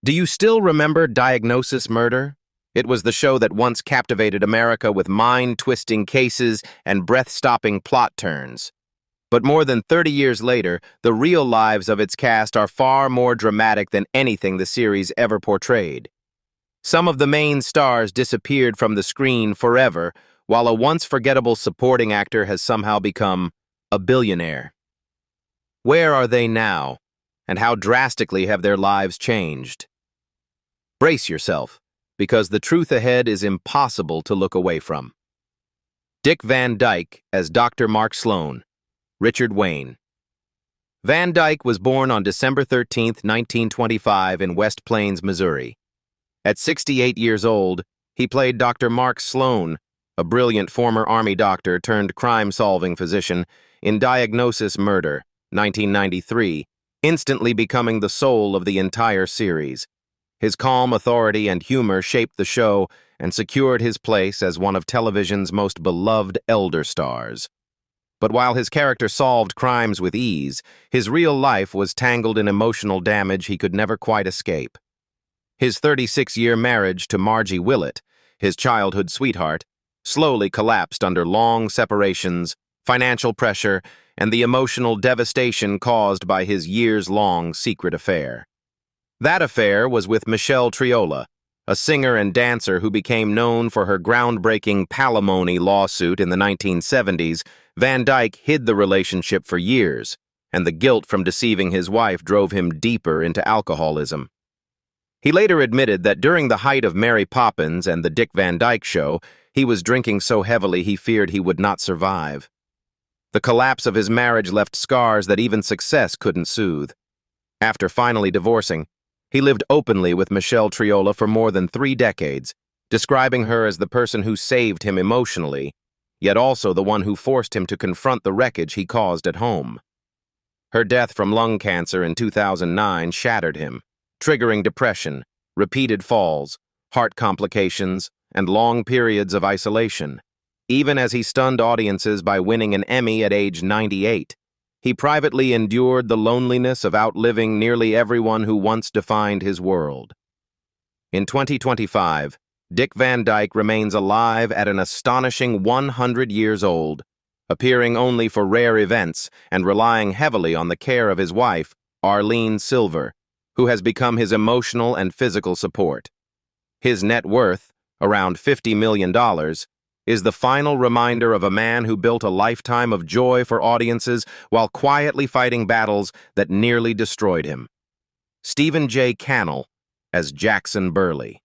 Do you still remember Diagnosis Murder? It was the show that once captivated America with mind-twisting cases and breath-stopping plot turns. But more than 30 years later, the real lives of its cast are far more dramatic than anything the series ever portrayed. Some of the main stars disappeared from the screen forever, while a once-forgettable supporting actor has somehow become a billionaire. Where are they now, and how drastically have their lives changed? Brace yourself, because the truth ahead is impossible to look away from. Dick Van Dyke as Dr. Mark Sloan, Richard Wayne. Van Dyke was born on December 13, 1925 in West Plains, Missouri. At 68 years old, he played Dr. Mark Sloan, a brilliant former Army doctor turned crime-solving physician, in Diagnosis Murder, 1993, instantly becoming the soul of the entire series. His calm authority and humor shaped the show and secured his place as one of television's most beloved elder stars. But while his character solved crimes with ease, his real life was tangled in emotional damage he could never quite escape. His 36-year marriage to Margie Willett, his childhood sweetheart, slowly collapsed under long separations, financial pressure, and the emotional devastation caused by his years-long secret affair. That affair was with Michelle Triola, a singer and dancer who became known for her groundbreaking palimony lawsuit in the 1970s. Van Dyke hid the relationship for years, and the guilt from deceiving his wife drove him deeper into alcoholism. He later admitted that during the height of Mary Poppins and the Dick Van Dyke Show, he was drinking so heavily he feared he would not survive. The collapse of his marriage left scars that even success couldn't soothe. After finally divorcing, he lived openly with Michelle Triola for more than 3 decades, describing her as the person who saved him emotionally, yet also the one who forced him to confront the wreckage he caused at home. Her death from lung cancer in 2009 shattered him, triggering depression, repeated falls, heart complications, and long periods of isolation. Even as he stunned audiences by winning an Emmy at age 98, he privately endured the loneliness of outliving nearly everyone who once defined his world. In 2025, Dick Van Dyke remains alive at an astonishing 100 years old, appearing only for rare events and relying heavily on the care of his wife, Arlene Silver, who has become his emotional and physical support. His net worth, around $50 million, is the final reminder of a man who built a lifetime of joy for audiences while quietly fighting battles that nearly destroyed him. Stephen J. Cannell as Jackson Burley.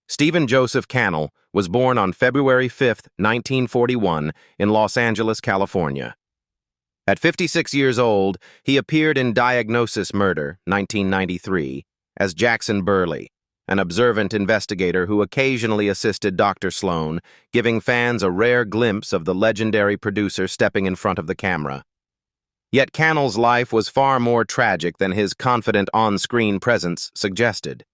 Stephen Joseph Cannell was born on February 5, 1941, in Los Angeles, California. At 56 years old, he appeared in Diagnosis Murder, 1993, as Jackson Burley, an observant investigator who occasionally assisted Dr. Sloan, giving fans a rare glimpse of the legendary producer stepping in front of the camera. Yet Cannell's life was far more tragic than his confident on-screen presence suggested.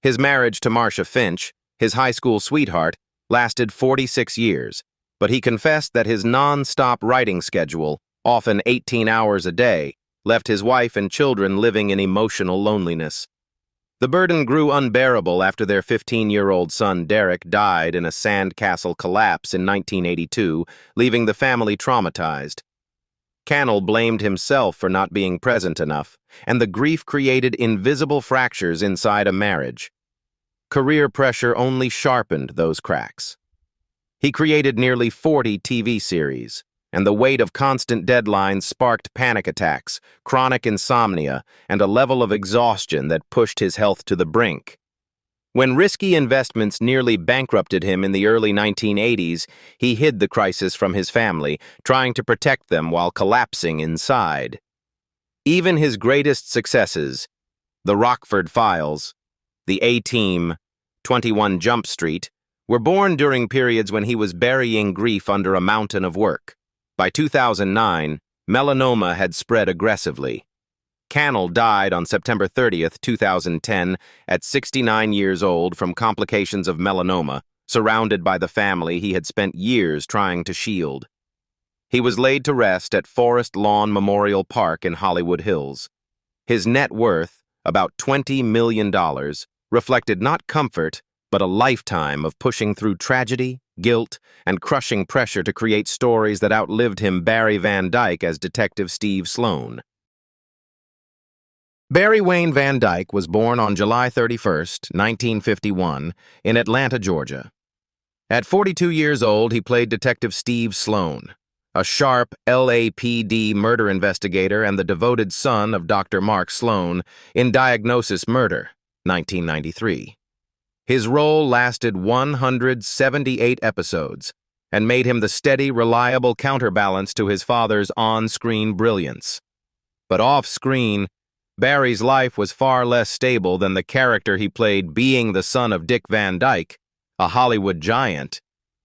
His marriage to Marcia Finch, his high school sweetheart, lasted 46 years, but he confessed that his non-stop writing schedule, often 18 hours a day, left his wife and children living in emotional loneliness. The burden grew unbearable after their 15-year-old son Derek died in a sandcastle collapse in 1982, leaving the family traumatized. Cannell blamed himself for not being present enough, and the grief created invisible fractures inside a marriage. Career pressure only sharpened those cracks. He created nearly 40 TV series, and the weight of constant deadlines sparked panic attacks, chronic insomnia, and a level of exhaustion that pushed his health to the brink. When risky investments nearly bankrupted him in the early 1980s, he hid the crisis from his family, trying to protect them while collapsing inside. Even his greatest successes, The Rockford Files, The A-Team, 21 Jump Street, were born during periods when he was burying grief under a mountain of work. By 2009, melanoma had spread aggressively. Cannell died on September 30, 2010, at 69 years old from complications of melanoma, surrounded by the family he had spent years trying to shield. He was laid to rest at Forest Lawn Memorial Park in Hollywood Hills. His net worth, about $20 million, reflected not comfort, but a lifetime of pushing through tragedy, guilt, and crushing pressure to create stories that outlived him. Barry Van Dyke as Detective Steve Sloan. Barry Wayne Van Dyke was born on July 31, 1951, in Atlanta, Georgia. At 42 years old, he played Detective Steve Sloan, a sharp LAPD murder investigator and the devoted son of Dr. Mark Sloan in Diagnosis Murder, 1993. His role lasted 178 episodes and made him the steady, reliable counterbalance to his father's on-screen brilliance. But off-screen, Barry's life was far less stable than the character he played. Being the son of Dick Van Dyke, a Hollywood giant,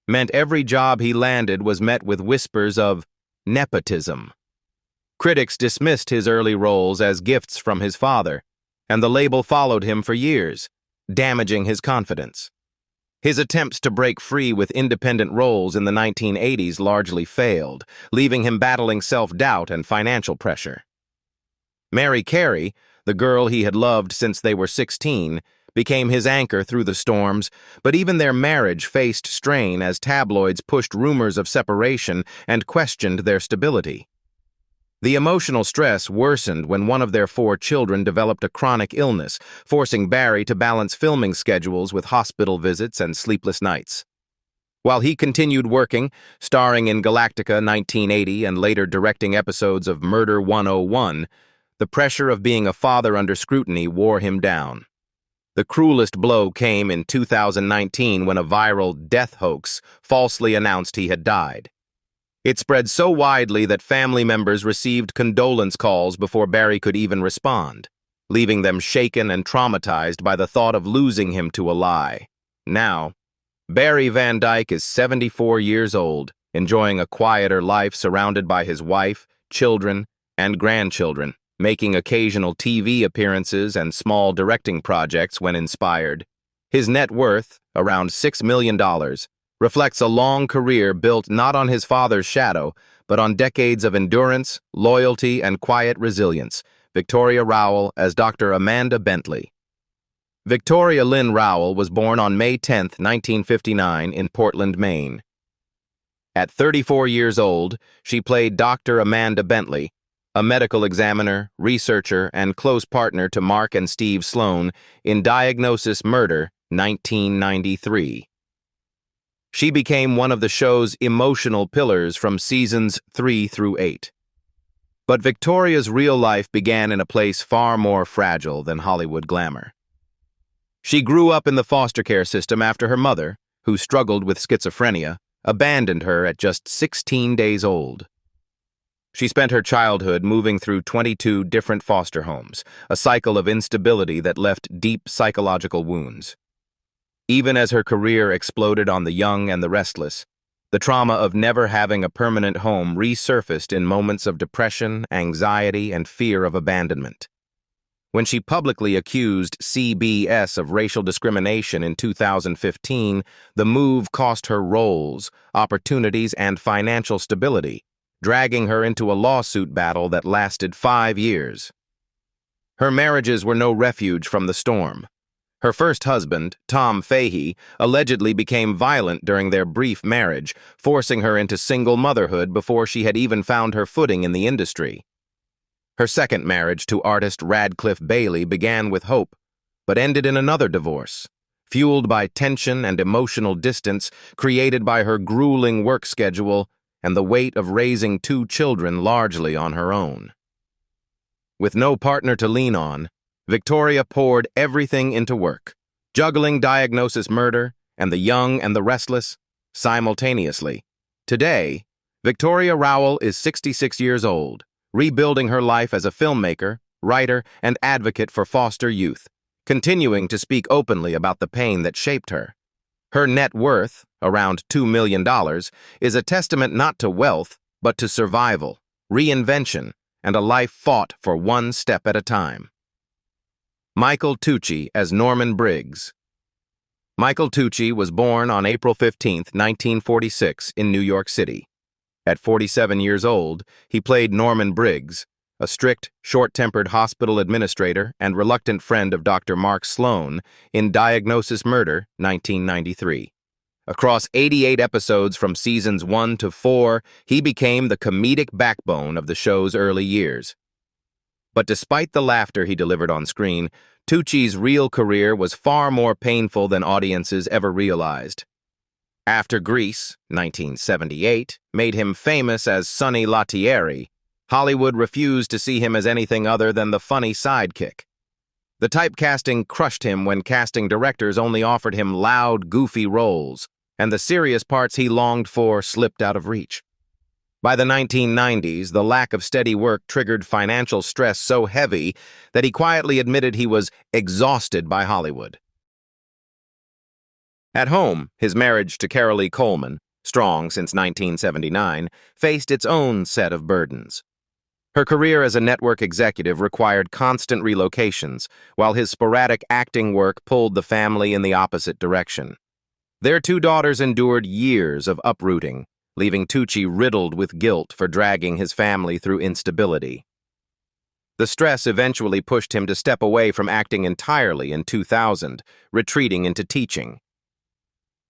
meant every job he landed was met with whispers of nepotism. Critics dismissed his early roles as gifts from his father, and the label followed him for years, damaging his confidence. His attempts to break free with independent roles in the 1980s largely failed, leaving him battling self-doubt and financial pressure. Mary Carey, the girl he had loved since they were 16, became his anchor through the storms, but even their marriage faced strain as tabloids pushed rumors of separation and questioned their stability. The emotional stress worsened when one of their 4 children developed a chronic illness, forcing Barry to balance filming schedules with hospital visits and sleepless nights. While he continued working, starring in Galactica 1980 and later directing episodes of Murder 101, the pressure of being a father under scrutiny wore him down. The cruelest blow came in 2019 when a viral death hoax falsely announced he had died. It spread so widely that family members received condolence calls before Barry could even respond, leaving them shaken and traumatized by the thought of losing him to a lie. Now, Barry Van Dyke is 74 years old, enjoying a quieter life surrounded by his wife, children, and grandchildren, making occasional TV appearances and small directing projects when inspired. His net worth, around $6 million, reflects a long career built not on his father's shadow, but on decades of endurance, loyalty, and quiet resilience. Victoria Rowell as Dr. Amanda Bentley. Victoria Lynn Rowell was born on May 10, 1959, in Portland, Maine. At 34 years old, she played Dr. Amanda Bentley, a medical examiner, researcher, and close partner to Mark and Steve Sloan in Diagnosis Murder, 1993. She became one of the show's emotional pillars from seasons 3 through 8. But Victoria's real life began in a place far more fragile than Hollywood glamour. She grew up in the foster care system after her mother, who struggled with schizophrenia, abandoned her at just 16 days old. She spent her childhood moving through 22 different foster homes, a cycle of instability that left deep psychological wounds. Even as her career exploded on The Young and the Restless, the trauma of never having a permanent home resurfaced in moments of depression, anxiety, and fear of abandonment. When she publicly accused CBS of racial discrimination in 2015, the move cost her roles, opportunities, and financial stability, dragging her into a lawsuit battle that lasted 5 years. Her marriages were no refuge from the storm. Her first husband, Tom Fahey, allegedly became violent during their brief marriage, forcing her into single motherhood before she had even found her footing in the industry. Her second marriage to artist Radcliffe Bailey began with hope, but ended in another divorce, fueled by tension and emotional distance created by her grueling work schedule and the weight of raising 2 children largely on her own. With no partner to lean on, Victoria poured everything into work, juggling Diagnosis Murder and The Young and the Restless simultaneously. Today, Victoria Rowell is 66 years old, rebuilding her life as a filmmaker, writer, and advocate for foster youth, continuing to speak openly about the pain that shaped her. Her net worth, around $2 million, is a testament not to wealth, but to survival, reinvention, and a life fought for one step at a time. Michael Tucci as Norman Briggs. Michael Tucci was born on April 15, 1946, in New York City. At 47 years old, he played Norman Briggs, a strict, short-tempered hospital administrator and reluctant friend of Dr. Mark Sloan in Diagnosis Murder, 1993. Across 88 episodes from seasons 1 to 4, he became the comedic backbone of the show's early years. But despite the laughter he delivered on screen, Tucci's real career was far more painful than audiences ever realized. After Grease, 1978, made him famous as Sonny Lettieri, Hollywood refused to see him as anything other than the funny sidekick. The typecasting crushed him when casting directors only offered him loud, goofy roles, and the serious parts he longed for slipped out of reach. By the 1990s, the lack of steady work triggered financial stress so heavy that he quietly admitted he was exhausted by Hollywood. At home, his marriage to Carolee Coleman, strong since 1979, faced its own set of burdens. Her career as a network executive required constant relocations, while his sporadic acting work pulled the family in the opposite direction. Their 2 daughters endured years of uprooting, leaving Tucci riddled with guilt for dragging his family through instability. The stress eventually pushed him to step away from acting entirely in 2000, retreating into teaching.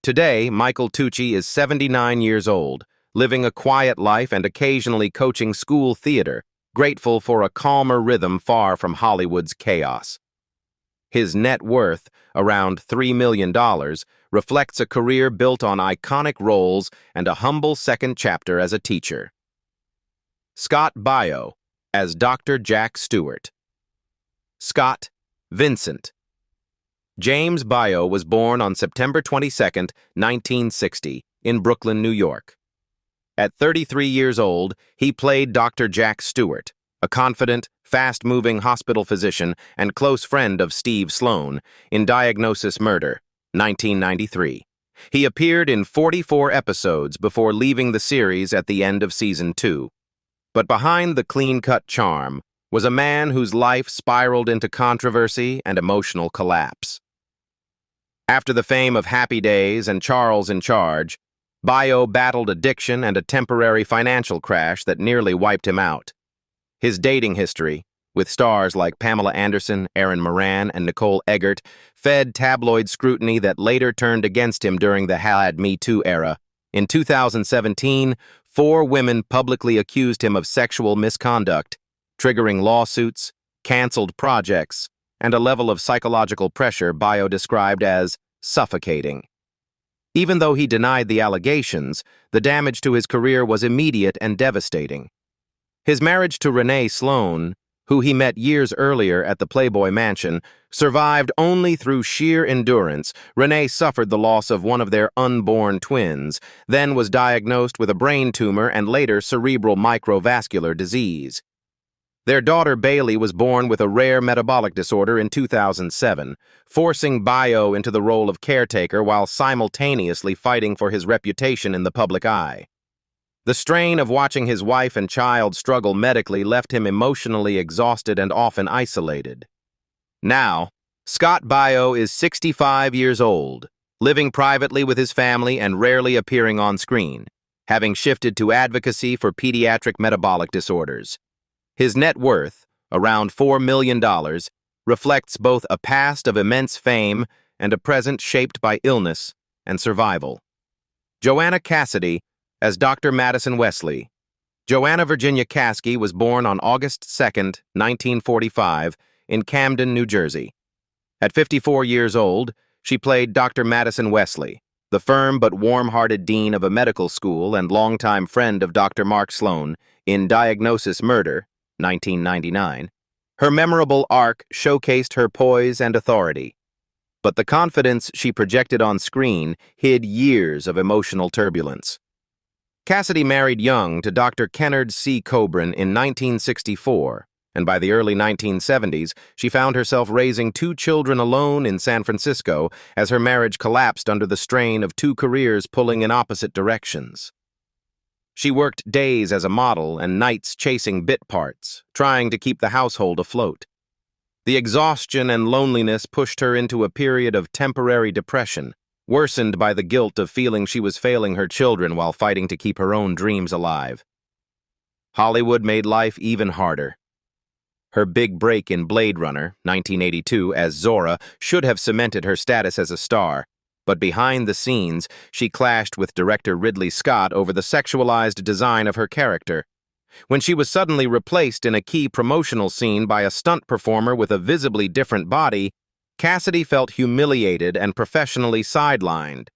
Today, Michael Tucci is 79 years old, living a quiet life and occasionally coaching school theater, grateful for a calmer rhythm far from Hollywood's chaos. His net worth, around $3 million, reflects a career built on iconic roles and a humble second chapter as a teacher. Scott Baio, as Dr. Jack Stewart. Scott Vincent. James Baio was born on September 22, 1960, in Brooklyn, New York. At 33 years old, he played Dr. Jack Stewart, a confident, fast-moving hospital physician and close friend of Steve Sloan, in Diagnosis Murder, 1993. He appeared in 44 episodes before leaving the series at the end of season 2. But behind the clean-cut charm was a man whose life spiraled into controversy and emotional collapse. After the fame of Happy Days and Charles in Charge, Baio battled addiction and a temporary financial crash that nearly wiped him out. His dating history, with stars like Pamela Anderson, Erin Moran, and Nicole Eggert, fed tabloid scrutiny that later turned against him during the #Me Too era. In 2017, 4 women publicly accused him of sexual misconduct, triggering lawsuits, canceled projects, and a level of psychological pressure Baio described as suffocating. Even though he denied the allegations, the damage to his career was immediate and devastating. His marriage to Renee Sloan, who he met years earlier at the Playboy Mansion, survived only through sheer endurance. Renee suffered the loss of one of their unborn twins, then was diagnosed with a brain tumor and later cerebral microvascular disease. Their daughter Bailey was born with a rare metabolic disorder in 2007, forcing Baio into the role of caretaker while simultaneously fighting for his reputation in the public eye. The strain of watching his wife and child struggle medically left him emotionally exhausted and often isolated. Now, Scott Baio is 65 years old, living privately with his family and rarely appearing on screen, having shifted to advocacy for pediatric metabolic disorders. His net worth, around $4 million, reflects both a past of immense fame and a present shaped by illness and survival. Joanna Cassidy, as Dr. Madison Wesley. Joanna Virginia Cassidy was born on August 2, 1945, in Camden, New Jersey. At 54 years old, she played Dr. Madison Wesley, the firm but warm-hearted dean of a medical school and longtime friend of Dr. Mark Sloan, in Diagnosis Murder, 1999. Her memorable arc showcased her poise and authority, but the confidence she projected on screen hid years of emotional turbulence. Cassidy married young to Dr. Kennard C. Coburn in 1964, and by the early 1970s, she found herself raising 2 children alone in San Francisco as her marriage collapsed under the strain of 2 careers pulling in opposite directions. She worked days as a model and nights chasing bit parts, trying to keep the household afloat. The exhaustion and loneliness pushed her into a period of temporary depression, worsened by the guilt of feeling she was failing her children while fighting to keep her own dreams alive. Hollywood made life even harder. Her big break in Blade Runner, 1982, as Zora should have cemented her status as a star, but behind the scenes, she clashed with director Ridley Scott over the sexualized design of her character. When she was suddenly replaced in a key promotional scene by a stunt performer with a visibly different body, Cassidy felt humiliated and professionally sidelined.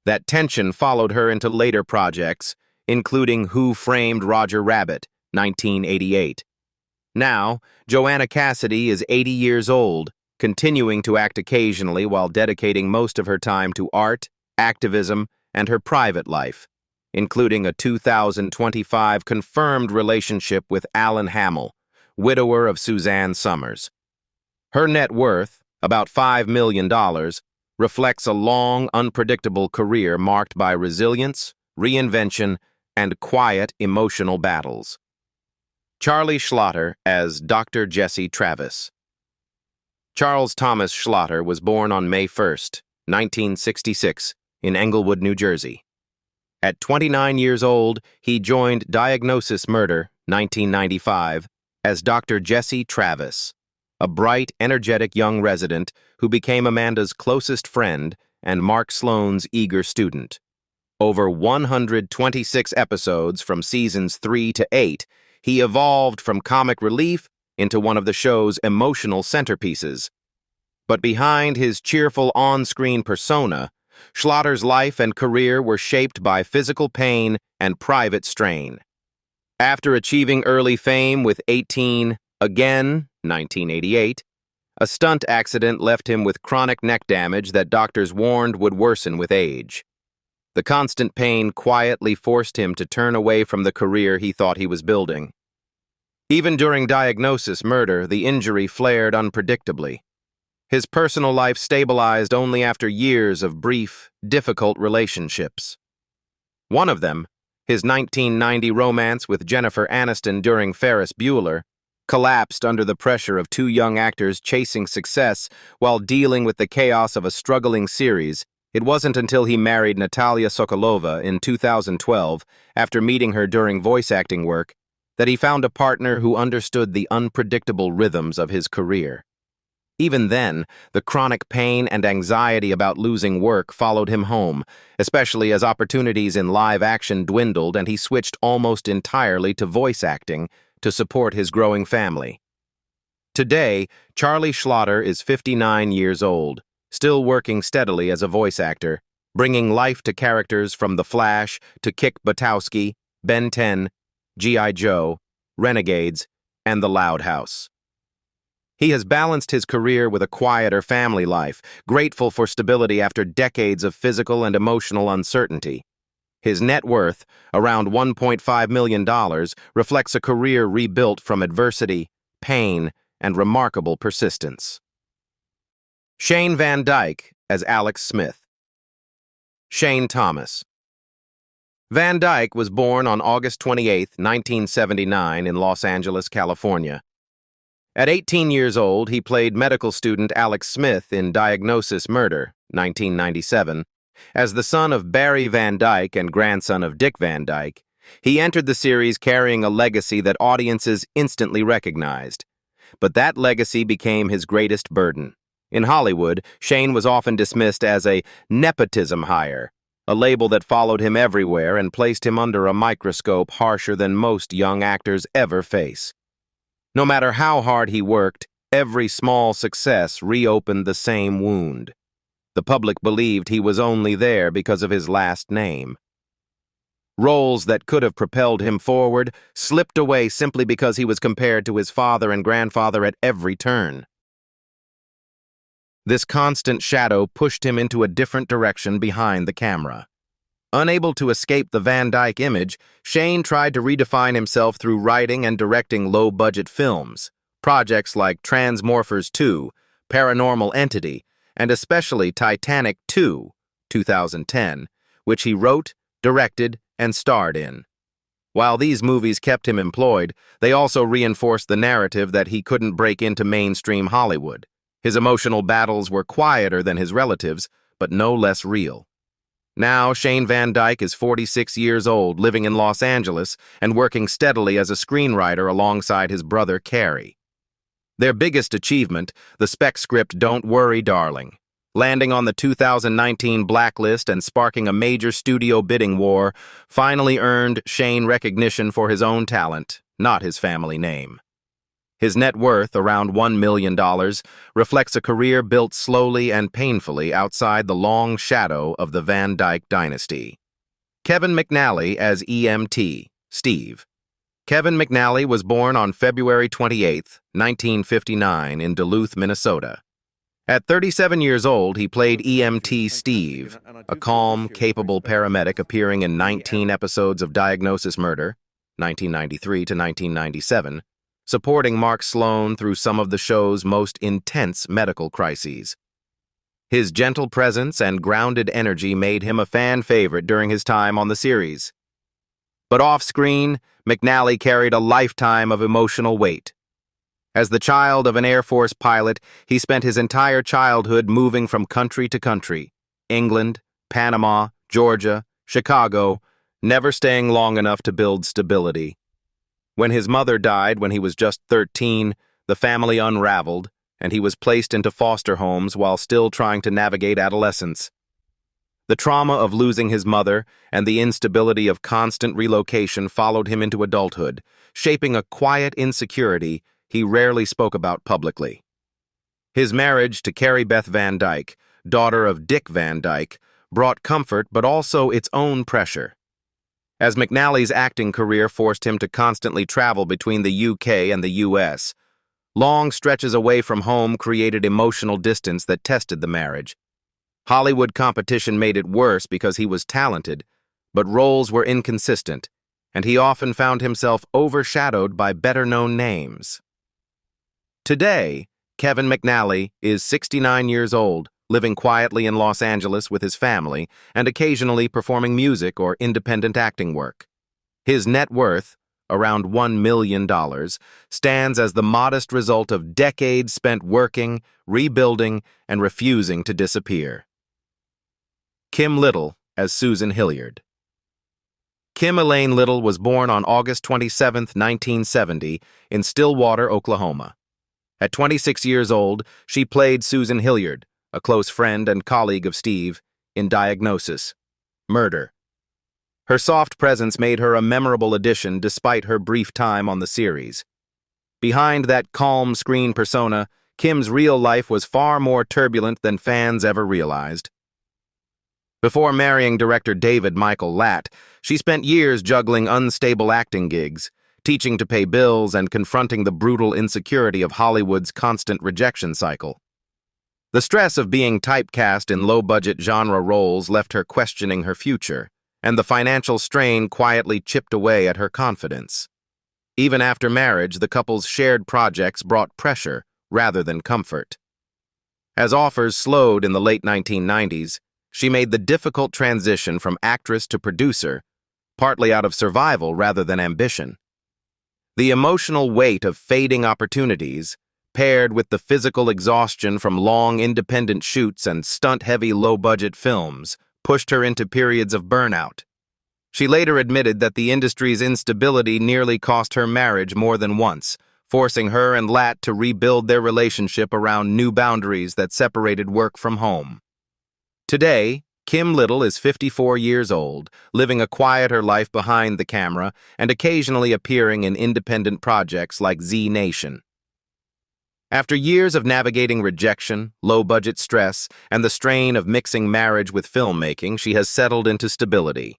That tension followed her into later projects, including Who Framed Roger Rabbit, 1988. Now, Joanna Cassidy is 80 years old, continuing to act occasionally while dedicating most of her time to art, activism, and her private life, including a 2025 confirmed relationship with Alan Hamill, widower of Suzanne Summers. Her net worth, about $5 million, reflects a long, unpredictable career marked by resilience, reinvention, and quiet emotional battles. Charlie Schlatter as Dr. Jesse Travis. Charles Thomas Schlatter was born on May 1, 1966, in Englewood, New Jersey. At 29 years old, he joined Diagnosis Murder, 1995, as Dr. Jesse Travis, a bright, energetic young resident who became Amanda's closest friend and Mark Sloan's eager student. Over 126 episodes from seasons 3 to 8, he evolved from comic relief into one of the show's emotional centerpieces. But behind his cheerful on-screen persona, Schlatter's life and career were shaped by physical pain and private strain. After achieving early fame with 18 Again, 1988, a stunt accident left him with chronic neck damage that doctors warned would worsen with age. The constant pain quietly forced him to turn away from the career he thought he was building. Even during Diagnosis Murder, the injury flared unpredictably. His personal life stabilized only after years of brief, difficult relationships. One of them, his 1990 romance with Jennifer Aniston during Ferris Bueller, collapsed under the pressure of two young actors chasing success while dealing with the chaos of a struggling series. It wasn't until he married Natalia Sokolova in 2012, after meeting her during voice acting work, that he found a partner who understood the unpredictable rhythms of his career. Even then, the chronic pain and anxiety about losing work followed him home, especially as opportunities in live action dwindled and he switched almost entirely to voice acting to support his growing family. Today, Charlie Schlatter is 59 years old, still working steadily as a voice actor, bringing life to characters from The Flash to Kick Buttowski, Ben 10, G.I. Joe, Renegades, and The Loud House. He has balanced his career with a quieter family life, grateful for stability after decades of physical and emotional uncertainty. His net worth, around $1.5 million, reflects a career rebuilt from adversity, pain, and remarkable persistence. Shane Van Dyke as Alex Smith. Shane Thomas. Van Dyke was born on August 28, 1979, in Los Angeles, California. At 18 years old, he played medical student Alex Smith in Diagnosis Murder, 1997. As the son of Barry Van Dyke and grandson of Dick Van Dyke, he entered the series carrying a legacy that audiences instantly recognized. But that legacy became his greatest burden. In Hollywood, Shane was often dismissed as a nepotism hire, a label that followed him everywhere and placed him under a microscope harsher than most young actors ever face. No matter how hard he worked, every small success reopened the same wound. The public believed he was only there because of his last name. Roles that could have propelled him forward slipped away simply because he was compared to his father and grandfather at every turn. This constant shadow pushed him into a different direction behind the camera. Unable to escape the Van Dyke image, Shane tried to redefine himself through writing and directing low-budget films, projects like Transmorphers 2, Paranormal Entity, and especially Titanic 2, 2010, which he wrote, directed, and starred in. While these movies kept him employed, they also reinforced the narrative that he couldn't break into mainstream Hollywood. His emotional battles were quieter than his relatives, but no less real. Now, Shane Van Dyke is 46 years old, living in Los Angeles, and working steadily as a screenwriter alongside his brother, Carey. Their biggest achievement, the spec script Don't Worry, Darling, landing on the 2019 blacklist and sparking a major studio bidding war, finally earned Shane recognition for his own talent, not his family name. His net worth, around $1 million, reflects a career built slowly and painfully outside the long shadow of the Van Dyke dynasty. Kevin McNally as EMT, Steve. Kevin McNally was born on February 28, 1959, in Duluth, Minnesota. At 37 years old, he played EMT Steve, a calm, capable paramedic appearing in 19 episodes of Diagnosis Murder, 1993 to 1997, supporting Mark Sloan through some of the show's most intense medical crises. His gentle presence and grounded energy made him a fan favorite during his time on the series. But off-screen, McNally carried a lifetime of emotional weight. As the child of an Air Force pilot, he spent his entire childhood moving from country to country, England, Panama, Georgia, Chicago, never staying long enough to build stability. When his mother died when he was just 13, the family unraveled, and he was placed into foster homes while still trying to navigate adolescence. The trauma of losing his mother and the instability of constant relocation followed him into adulthood, shaping a quiet insecurity he rarely spoke about publicly. His marriage to Carrie Beth Van Dyke, daughter of Dick Van Dyke, brought comfort but also its own pressure. As McNally's acting career forced him to constantly travel between the UK and the US, long stretches away from home created emotional distance that tested the marriage. Hollywood competition made it worse because he was talented, but roles were inconsistent, and he often found himself overshadowed by better-known names. Today, Kevin McNally is 69 years old, living quietly in Los Angeles with his family and occasionally performing music or independent acting work. His net worth, around $1 million, stands as the modest result of decades spent working, rebuilding, and refusing to disappear. Kim Little as Susan Hilliard. Kim Elaine Little was born on August 27, 1970, in Stillwater, Oklahoma. At 26 years old, she played Susan Hilliard, a close friend and colleague of Steve, in Diagnosis Murder. Her soft presence made her a memorable addition despite her brief time on the series. Behind that calm screen persona, Kim's real life was far more turbulent than fans ever realized. Before marrying director David Michael Latt, she spent years juggling unstable acting gigs, teaching to pay bills and confronting the brutal insecurity of Hollywood's constant rejection cycle. The stress of being typecast in low-budget genre roles left her questioning her future, and the financial strain quietly chipped away at her confidence. Even after marriage, the couple's shared projects brought pressure rather than comfort. As offers slowed in the late 1990s, she made the difficult transition from actress to producer, partly out of survival rather than ambition. The emotional weight of fading opportunities, paired with the physical exhaustion from long independent shoots and stunt-heavy low-budget films, pushed her into periods of burnout. She later admitted that the industry's instability nearly cost her marriage more than once, forcing her and Latt to rebuild their relationship around new boundaries that separated work from home. Today, Kim Little is 54 years old, living a quieter life behind the camera and occasionally appearing in independent projects like Z Nation. After years of navigating rejection, low-budget stress, and the strain of mixing marriage with filmmaking, she has settled into stability.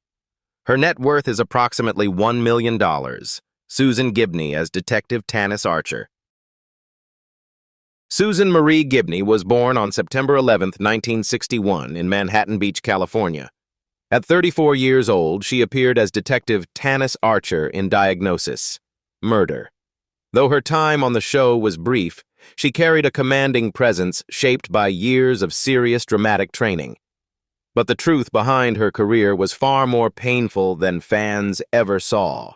Her net worth is approximately $1 million. Susan Gibney as Detective Tanis Archer. Susan Marie Gibney was born on September 11, 1961, in Manhattan Beach, California. At 34 years old, she appeared as Detective Tanis Archer in Diagnosis Murder. Though her time on the show was brief, she carried a commanding presence shaped by years of serious dramatic training. But the truth behind her career was far more painful than fans ever saw.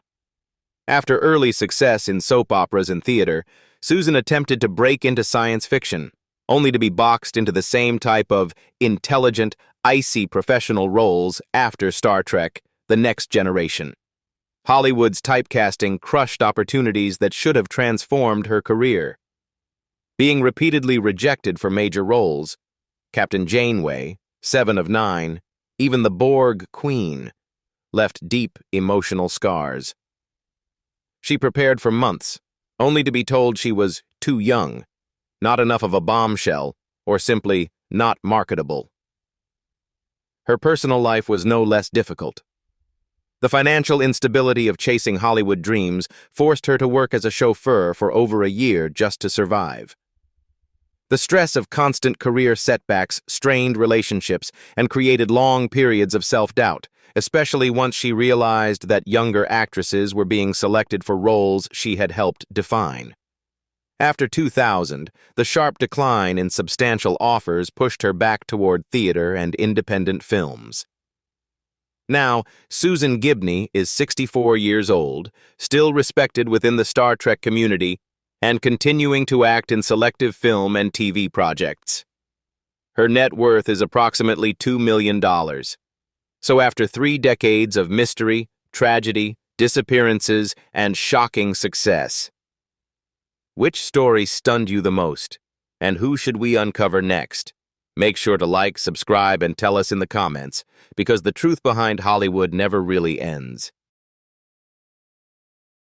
After early success in soap operas and theater, Susan attempted to break into science fiction, only to be boxed into the same type of intelligent, icy professional roles after Star Trek: The Next Generation. Hollywood's typecasting crushed opportunities that should have transformed her career. being repeatedly rejected for major roles. Captain Janeway, 7 of 9, even the Borg Queen, left deep emotional scars. She prepared for months, only to be told she was too young, not enough of a bombshell, or simply not marketable. Her personal life was no less difficult. The financial instability of chasing Hollywood dreams forced her to work as a chauffeur for over a year just to survive. The stress of constant career setbacks strained relationships and created long periods of self-doubt, especially once she realized that younger actresses were being selected for roles she had helped define. After 2000, the sharp decline in substantial offers pushed her back toward theater and independent films. Now, Susan Gibney is 64 years old, still respected within the Star Trek community, and continuing to act in selective film and TV projects. Her net worth is approximately $2 million. So after 3 decades of mystery, tragedy, disappearances, and shocking success, which story stunned you the most, and who should we uncover next? Make sure to like, subscribe, and tell us in the comments, because the truth behind Hollywood never really ends.